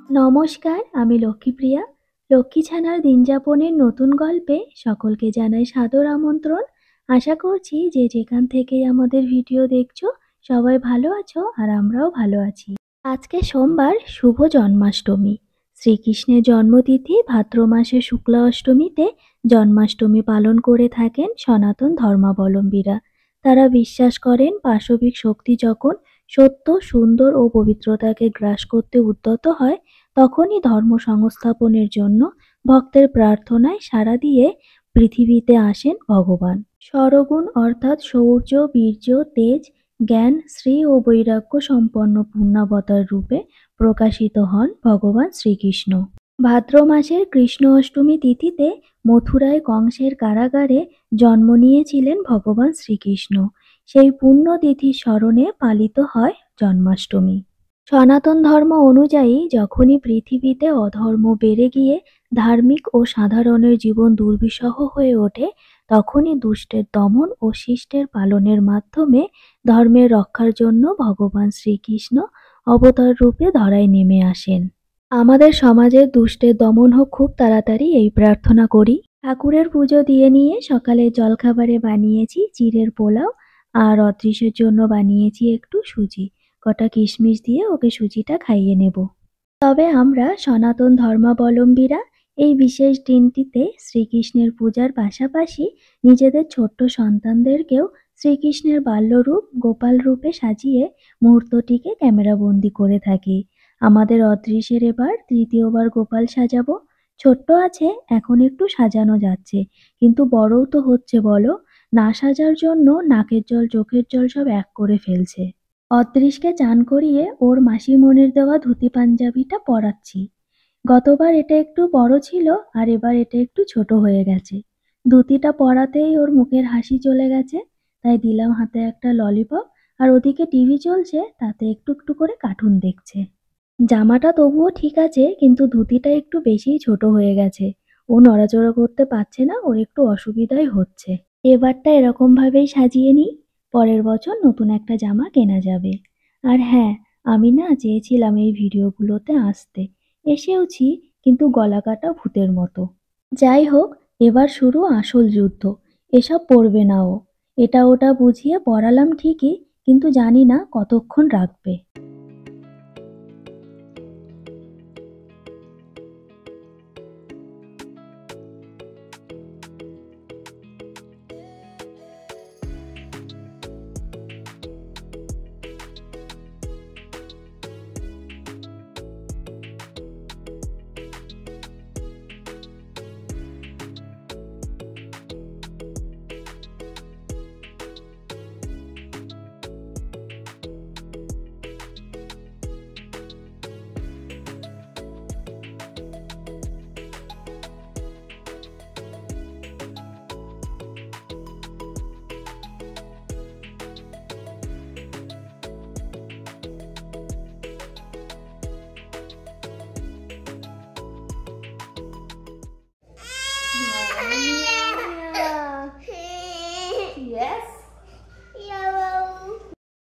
নমস্কার, আমি লক্ষ্মীপ্রিয়া। লক্ষ্মী ছানার দিনযাপনের নতুন গল্পে সকলকে জানাই সাদর আমন্ত্রণ। আশা করছি যে যেখান থেকেই আমাদের ভিডিও দেখছো সবাই ভালো আছো আর আমরাও ভালো আছি। আজকে সোমবার, শুভ জন্মাষ্টমী। শ্রীকৃষ্ণের জন্মতিথি ভাদ্র মাসের শুক্লা অষ্টমীতে জন্মাষ্টমী পালন করে থাকেন সনাতন ধর্মাবলম্বীরা। তারা বিশ্বাস করেন পাশবিক শক্তি যখন সত্য, সুন্দর ও পবিত্রতাকে গ্রাস করতে উদ্যত হয় তখনই ধর্ম সংস্থাপনের জন্য ভক্তের প্রার্থনায় সাড়া দিয়ে পৃথিবীতে আসেন ভগবান। ষড়গুণ অর্থাৎ শৌর্য, বীর্য, তেজ, জ্ঞান, শ্রী ও বৈরাগ্য সম্পন্ন পূর্ণাবতার রূপে প্রকাশিত হন ভগবান শ্রীকৃষ্ণ। ভাদ্র মাসের কৃষ্ণ অষ্টমী তিথিতে মথুরায় কংসের কারাগারে জন্ম নিয়েছিলেন ভগবান শ্রীকৃষ্ণ। সেই পুণ্যতিথির স্মরণে পালিত হয় জন্মাষ্টমী। সনাতন ধর্ম অনুযায়ী যখনই পৃথিবীতে অধর্ম বেড়ে গিয়ে ধার্মিক ও সাধারণের জীবন দুর্বিষহ হয়ে ওঠে তখনই দুষ্টের দমন ও শিষ্টের পালনের মাধ্যমে ধর্মের রক্ষার জন্য ভগবান শ্রীকৃষ্ণ অবতার রূপে ধরায় নেমে আসেন। আমাদের সমাজের দুষ্টের দমন হোক খুব তাড়াতাড়ি, এই প্রার্থনা করি। ঠাকুরের পুজো দিয়ে নিয়ে সকালে জলখাবারে বানিয়েছি চিড়ের পোলাও, আর অদৃশের জন্য বানিয়েছি একটু সুজি। কটা কিশমিশ দিয়ে ওকে সুজিটা খাইয়ে নেব। তবে আমরা সনাতন ধর্মাবলম্বীরা এই বিশেষ দিনটিতে শ্রীকৃষ্ণের পূজার পাশাপাশি নিজেদের ছোট্ট সন্তানদেরকেও শ্রীকৃষ্ণের বাল্যরূপ গোপাল রূপে সাজিয়ে মুহূর্তটিকে ক্যামেরাবন্দি করে থাকি। আমাদের অদৃশের এবার তৃতীয়বার গোপাল সাজাবো। ছোট্ট আছে, এখন একটু সাজানো যাচ্ছে, কিন্তু বড়ও তো হচ্ছে বলো। না সাজার জন্য নাকের জল চোখের জল সব এক করে ফেলছে। অদৃশকে চান করিয়ে ওর মাসিমণির দেওয়া ধুতি পাঞ্জাবিটা পরাচ্ছি। গতবার এটা একটু বড় ছিল আর এবার এটা একটু ছোট হয়ে গেছে। ধুতিটা পরাতেই ওর মুখের হাসি চলে গেছে, তাই দিলাম হাতে একটা ললিপপ। আর ওদিকে টিভি চলছে, তাতে একটু একটু করে কার্টুন দেখছে। জামাটা তবুও ঠিক আছে, কিন্তু ধুতিটা একটু বেশিই ছোট হয়ে গেছে। ও নড়াচড়া করতে পারছে না, ওর একটু অসুবিধাই হচ্ছে। এবারটা এরকম ভাবেই সাজিয়ে নিই, পরের বছর নতুন একটা জামা কেনা যাবে। আর হ্যাঁ, আমি না চেয়েছিলাম এই ভিডিওগুলোতে আসতে, এসেওছি, কিন্তু গলা কাটা ভূতের মতো। যাই হোক, এবার শুরু আসল যুদ্ধ। এসব পড়বে না ও। এটা ওটা বুঝিয়ে পড়ালাম ঠিকই, কিন্তু জানি না কতক্ষণ রাখবে।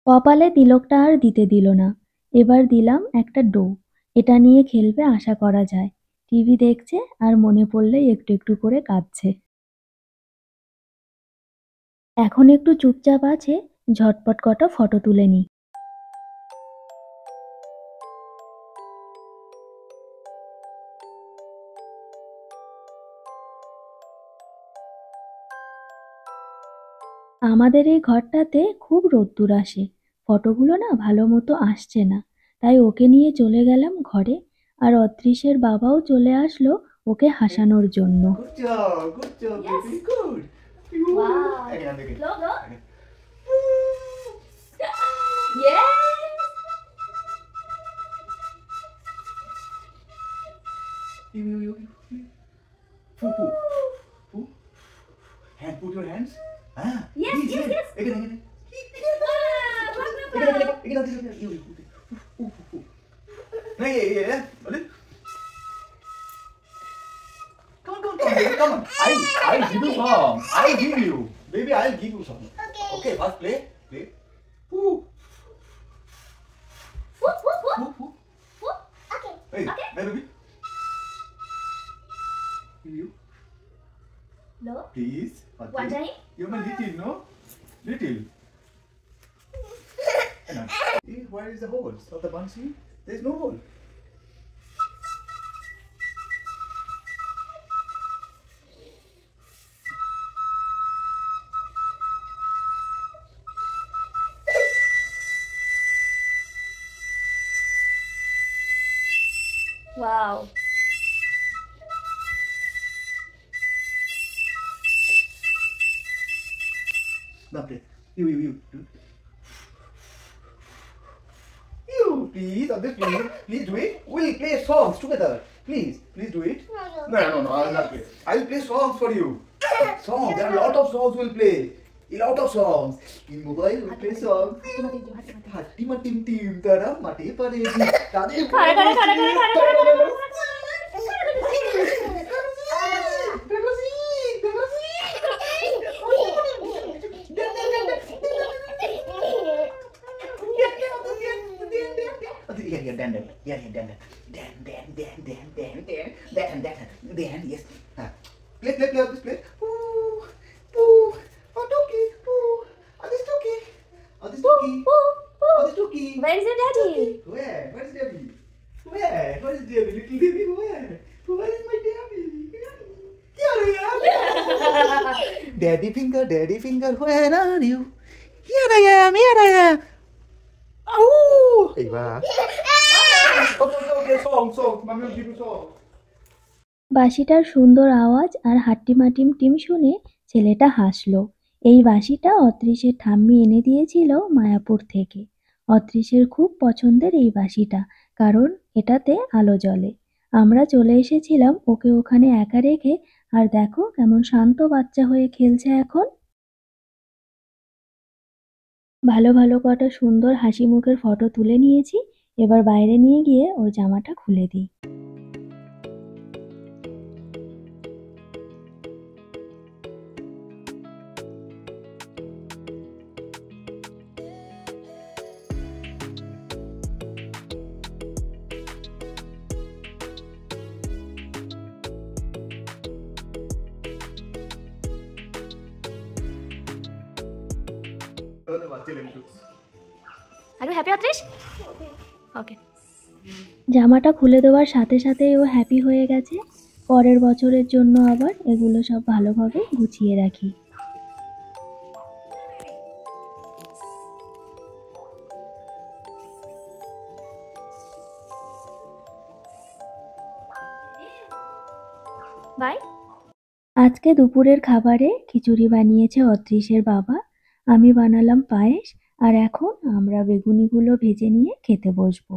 কপালে তিলকটা আর দিতে দিল না। এবার দিলাম একটা ডো। এটা নিয়ে খেলবে আশা করা যায়। টিভি দেখছে আর মনে পড়লেই একটু একটু করে কাঁদছে। এখন একটু চুপচাপ আছে, ঝটপট কটা ফটো তুলে নিই। আমাদের এই ঘরটাতে খুব রোদ্দুর আসে, ফটোগুলো না ভালো মতো আসছে না, তাই ওকে নিয়ে চলে গেলাম ঘরে। আর অদৃশের বাবাও চলে আসলো ওকে হাসানোর জন্য। Put your hands. Yes, Yes, yes, yes. Again. Yeah. Come on. I'll give you some. I'll give you. Baby, I'll give you some. Okay, first play. Woo. Whoop, whoop, whoop. Woo. Whoop. Okay. Hey, baby. You, No. please. One time. You're my little, no? Little. See, where is the holes of the bungee? There's no hole. Wow. Now play. You. You, please. Please do it. We'll play songs together. Please do it. No, I'll not play. I'll play songs for you. Songs. There are a lot of songs we'll play. A lot of songs. In mobile, we'll play songs. Hatti matim tim tara mati pare ji. Dan, yes. Play, just play. Poo, poo. Oh, Toki, poo. Oh, this Toki. Oh, this Toki. Oh, this Toki. Where is your daddy? Where? Where is Debbie? Where is Debbie? Little Debbie, where? Where is my Debbie? Here I am. Daddy finger, where are you? Here I am. Oh! Hey, wow. Okay, song. Mommy will give you song. বাঁশিটার সুন্দর আওয়াজ আর হাট্টিমাটিম team শুনে ছেলেটা হাসলো। এই বাঁশিটা অত্রিশের ঠাম্মি এনে দিয়েছিল মায়াপুর থেকে। অত্রিশের খুব পছন্দের এই বাঁশিটা, কারণ এটাতে আলো জ্বলে। আমরা চলে এসেছিলাম ওকে ওখানে একা রেখে, আর দেখো কেমন শান্ত বাচ্চা হয়ে খেলছে এখন। ভালো কটা সুন্দর হাসি মুখের ফটো তুলে নিয়েছি। এবার বাইরে নিয়ে গিয়ে ওর জামাটা খুলে দিই। Are you happy, Atrish? Okay. জামাটা খুলে দেওয়ার সাথে সাথেই ও হ্যাপি হয়ে গেছে। পরের বছরের জন্য আবার এগুলো সব ভালোভাবে গুছিয়ে রাখি। বাই। আজকে দুপুরের খাবারে খিচুড়ি বানিয়েছে অত্রিশের বাবা, আমি বানালাম পায়েস, আর এখন আমরা বেগুনিগুলো ভেজে নিয়ে খেতে বসবো।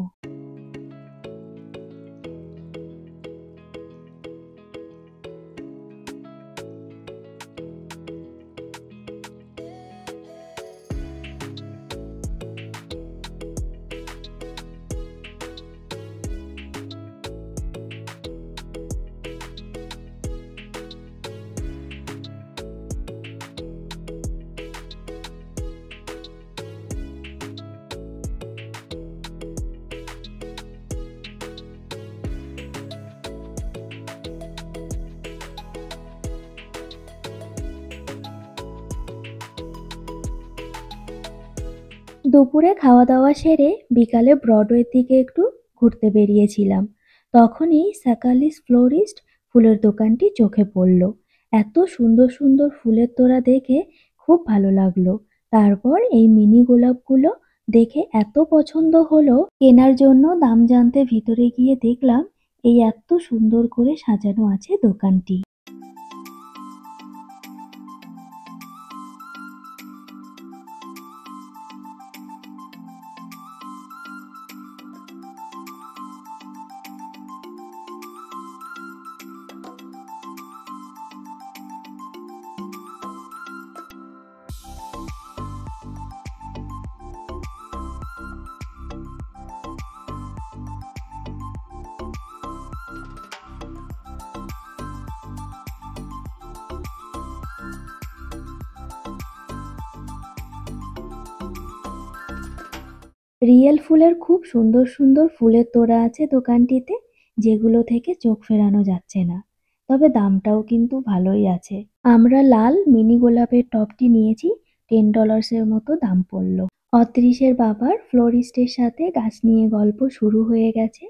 দুপুরে খাওয়া দাওয়া সেরে বিকালে ব্রডওয়ের দিকে একটু ঘুরতে বেরিয়েছিলাম। তখনই সাকালিস ফ্লোরিস্ট ফুলের দোকানটি চোখে পড়ল। এত সুন্দর ফুলের তোড়া দেখে খুব ভালো লাগলো। তারপর এই মিনি গোলাপগুলো দেখে এত পছন্দ হলো, কেনার জন্য দাম জানতে ভিতরে গিয়ে দেখলাম এই এত সুন্দর করে সাজানো আছে দোকানটি। রিয়েল ফুলের খুব সুন্দর ফুলের তোড়া আছে দোকানটিতে। যেগুলো থেকে চোখ ফেরানো যাচ্ছে না। তবে দামটাও কিন্তু ভালোই আছে। আমরা লাল মিনি গোলাপের টবটি নিয়েছি, $10 মতো দাম পড়ল। অদৃশের বাবার ফ্লোরিস্টের সাথে গাছ নিয়ে গল্প শুরু হয়ে গেছে।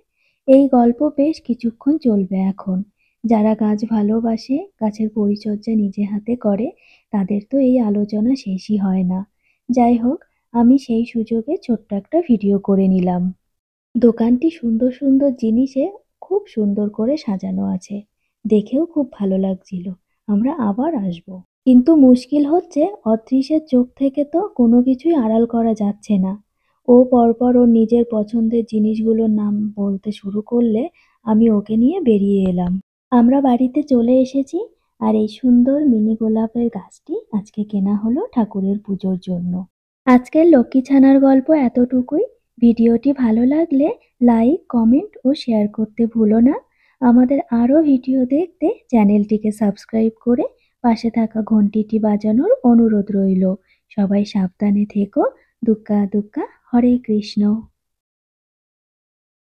এই গল্প বেশ কিছুক্ষণ চলবে এখন। যারা গাছ ভালোবাসে, গাছের পরিচর্যা নিজে হাতে করে, তাদের তো এই আলোচনা শেষই হয় না। যাই হোক, আমি সেই সুযোগে ছোট্ট একটা ভিডিও করে নিলাম। দোকানটি সুন্দর সুন্দর জিনিসে খুব সুন্দর করে সাজানো আছে, দেখেও খুব ভালো লাগছিল। আমরা আবার আসবো। কিন্তু মুশকিল হচ্ছে, অদৃশের চোখ থেকে তো কোনো কিছুই আড়াল করা যাচ্ছে না। ও পরপর ওর নিজের পছন্দের জিনিসগুলোর নাম বলতে শুরু করলে আমি ওকে নিয়ে বেরিয়ে এলাম। আমরা বাড়িতে চলে এসেছি, আর এই সুন্দর মিনি গোলাপের গাছটি আজকে কেনা হলো ঠাকুরের পুজোর জন্য। আজকের লক্ষ্মী ছানার গল্প এতটুকুই। ভিডিওটি ভালো লাগলে লাইক, কমেন্ট ও শেয়ার করতে ভুলো না। আমাদের আরও ভিডিও দেখতে চ্যানেলটিকে সাবস্ক্রাইব করে পাশে থাকা ঘন্টিটি বাজানোর অনুরোধ রইল। সবাই সাবধানে থেকো। দুগ্গা দুগ্গা, হরে কৃষ্ণ।